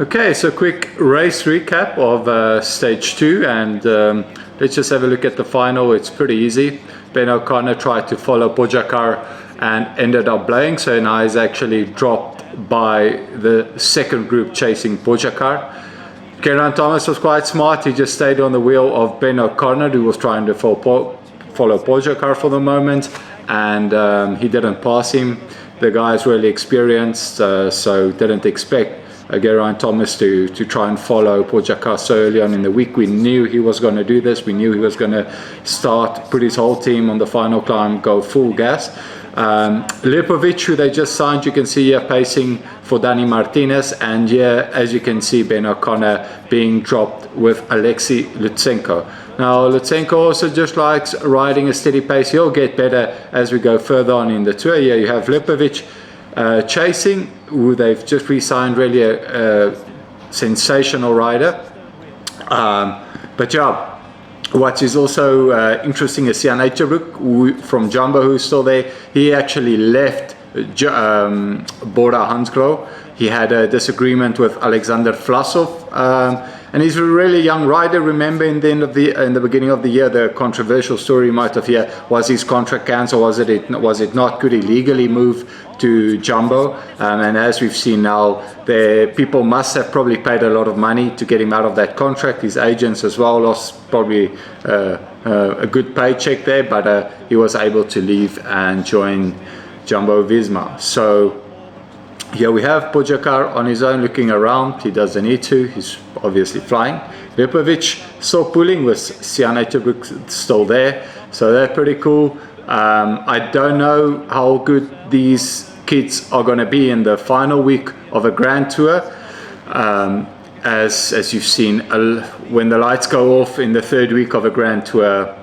Okay, so quick race recap of stage 2, and let's just have a look at the final. It's pretty easy. Ben O'Connor tried to follow Pogacar and ended up blowing, so now he's actually dropped by the second group chasing Pogacar. Geraint Thomas was quite smart. He just stayed on the wheel of Ben O'Connor, who was trying to follow Pogacar for the moment, and he didn't pass him. The guy is really experienced, so didn't expect Geraint Thomas to try and follow Pogacar so early on in the week. We knew he was going to do this. We knew he was going to put his whole team on the final climb, go full gas. Lipovic, who they just signed, you can see here pacing for Dani Martinez, and here, as you can see, Ben O'Connor being dropped with Alexei Lutsenko. Now, Lutsenko also just likes riding a steady pace. He'll get better as we go further on in the tour. Here you have Lipovic chasing, who they've just re-signed, really a sensational rider. But yeah, what is also interesting is Jan Uijtdebroek from Jumbo, who's still there. He actually left Bora Hansgrohe. He had a disagreement with Alexander Vlasov, and he's a really young rider. Remember, in the beginning of the year, the controversial story you might have heard, was his contract cancelled? Was it not? Could he legally move to Jumbo? And as we've seen now, the people must have probably paid a lot of money to get him out of that contract. His agents as well lost probably a good paycheck there, but he was able to leave and join Jumbo Visma. So here we have Pogacar on his own looking around. He doesn't need to. He's obviously flying. Lipovic still pulling with Jan Uijtdebroek still there. So they're pretty cool. I don't know how good these kids are going to be in the final week of a Grand Tour. As you've seen, when the lights go off in the third week of a Grand Tour,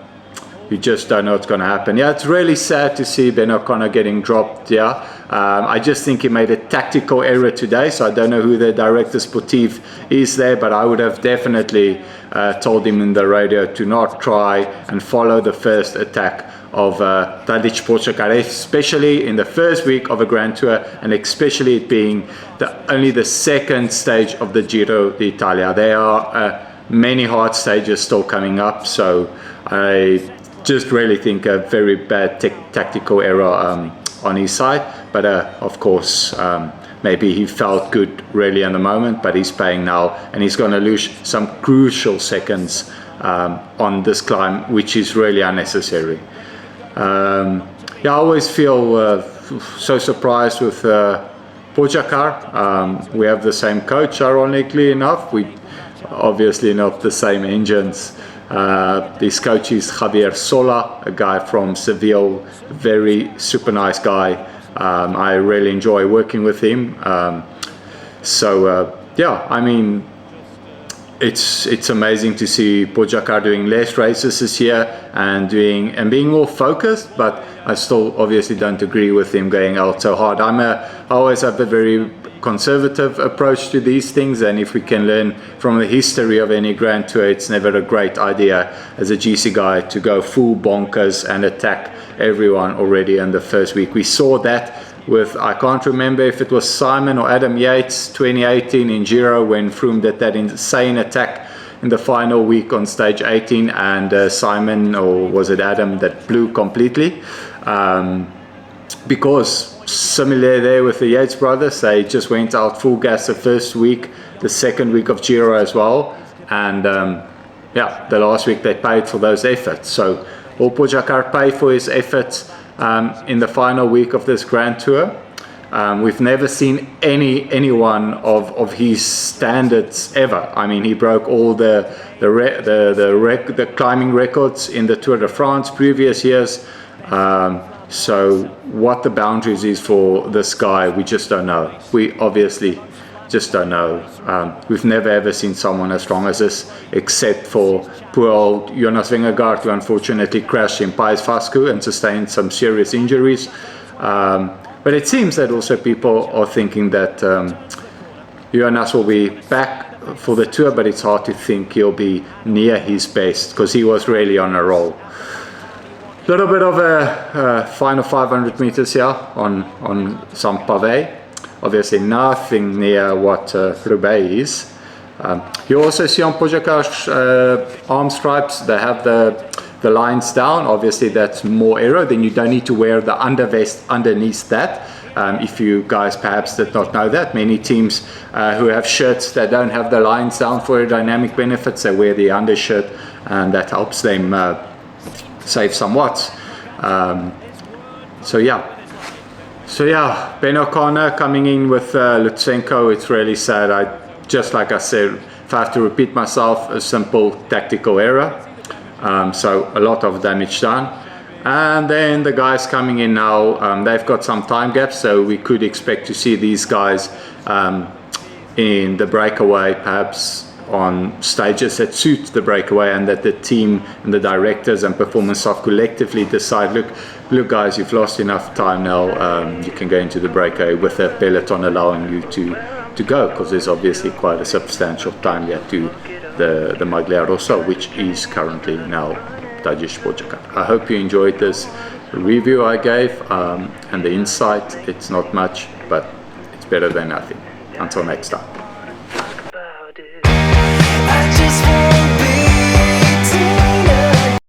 you just don't know what's going to happen. Yeah, it's really sad to see Ben O'Connor getting dropped. Yeah, I just think he made a tactical error today, so I don't know who the director sportif is there, but I would have definitely told him in the radio to not try and follow the first attack of Tadej Pogacar, especially in the first week of a Grand Tour, and especially it being only the second stage of the Giro D'Italia. There are many hard stages still coming up, so I just really think a very bad tactical error on his side. But of course, maybe he felt good really in the moment, but he's paying now, and he's going to lose some crucial seconds on this climb, which is really unnecessary. Yeah, I always feel so surprised with Pogacar. We have the same coach, ironically enough. We obviously not the same engines. This coach is Javier Sola, a guy from Seville, very super nice guy. I really enjoy working with him. Yeah, I mean, it's amazing to see Pogacar doing less races this year and being more focused, but I still obviously don't agree with him going out so hard. I always have a very conservative approach to these things, and if we can learn from the history of any Grand Tour, it's never a great idea as a GC guy to go full bonkers and attack everyone already in the first week. We saw that with, I can't remember if it was Simon or Adam Yates 2018 in Giro, when Froome did that insane attack in the final week on stage 18, and Simon, or was it Adam, that blew completely. Because similar there with the Yates brothers, they just went out full gas the first week, the second week of Giro as well, and yeah, the last week they paid for those efforts. So will Pogacar pay for his efforts in the final week of this Grand Tour? We've never seen anyone of his standards ever. I mean, he broke all the climbing records in the Tour de France previous years. So what the boundaries is for this guy, we just don't know. We obviously just don't know. We've never ever seen someone as strong as this, except for poor old Jonas Vingegaard, who unfortunately crashed in País Vasco and sustained some serious injuries. But it seems that also people are thinking that Jonas will be back for the Tour, but it's hard to think he'll be near his best, because he was really on a roll. Little bit of a final 500 meters here on some pavé. obviously nothing near what Roubaix is. You also see on Pogacar's arm stripes, they have the lines down. Obviously that's more aero, then you don't need to wear the undervest underneath that. If you guys perhaps did not know that, many teams who have shirts that don't have the lines down for aerodynamic benefits, they wear the undershirt, and that helps them save some watts. So yeah, Ben O'Connor coming in with Lutsenko. It's really sad. Just like I said, if I have to repeat myself, a simple tactical error. So a lot of damage done. And then the guys coming in now, they've got some time gaps, so we could expect to see these guys in the breakaway, perhaps on stages that suit the breakaway, and that the team and the directors and performance staff collectively decide, look guys, you've lost enough time now, you can go into the breakaway, with a peloton allowing you to go, because there's obviously quite a substantial time yet to the Maglia Rosa, which is currently now Tadej Pogacar. I hope you enjoyed this review I gave, and the insight. It's not much, but it's better than nothing. Until next time.